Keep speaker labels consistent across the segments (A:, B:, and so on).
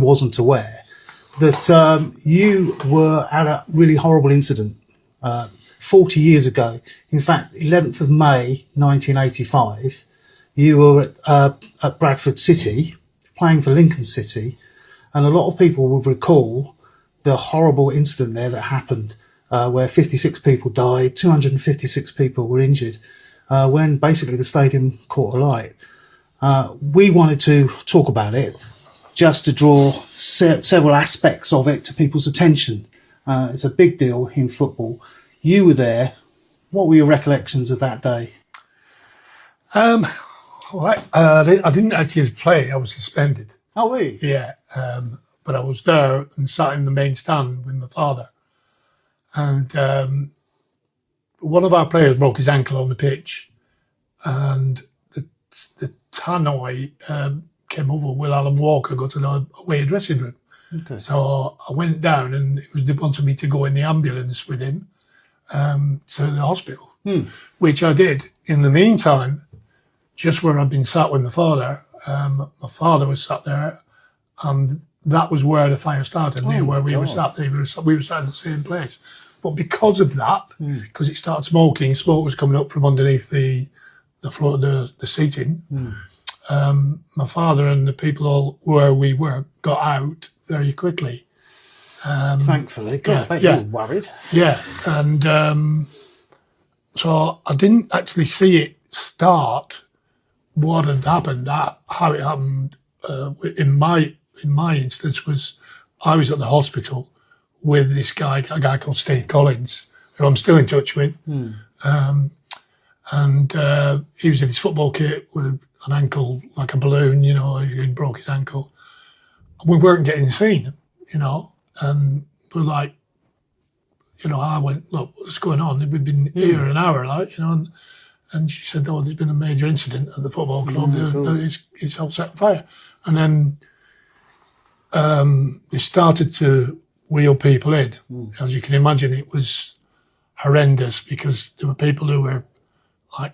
A: wasn't aware that you were at a really horrible incident 40 years ago. In fact, 11th of May 1985, you were at Bradford City, playing for Lincoln City, and a lot of people would recall the horrible incident there that happened, where 56 people died, 256 people were injured, when basically the stadium caught alight. We wanted to talk about it, just to draw several aspects of it to people's attention. It's a big deal in football. You were there. What were your recollections of that day?
B: I didn't actually play. I was suspended.
A: Oh, were you?
B: Yeah, but I was there and sat in the main stand with my father. And one of our players broke his ankle on the pitch, and the tannoy came over. Will Alan Walker go to the away dressing room.
A: Okay.
B: So I went down, and they wanted me to go in the ambulance with him to the hospital, which I did. In the meantime, just where I'd been sat with my father was sat there, and that was where the fire started, near where we were sat. We were sat in the same place. But because of that, because it started smoking, smoke was coming up from underneath the floor, the seating. My father and the people all where we were got out very quickly.
A: Thankfully. God, I bet you were worried.
B: Yeah, and so I didn't actually see it start. What had happened, how it happened in my instance was I was at the hospital with this guy, a guy called Steve Collins, who I'm still in touch with. And he was in his football kit with an ankle like a balloon, you know, he broke his ankle. And we weren't getting seen, you know, and we're like, you know, I went, look, what's going on? We've been here an hour, like, you know, and she said, oh, there's been a major incident at the football club. It's all set on fire. And then they started to wheel people in. As you can imagine, it was horrendous because there were people who were like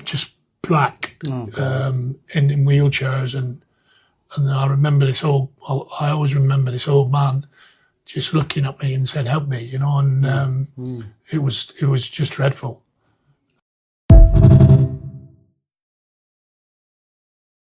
B: just black in wheelchairs. And I remember I always remember this old man just looking at me and said, help me, you know, and it was just dreadful.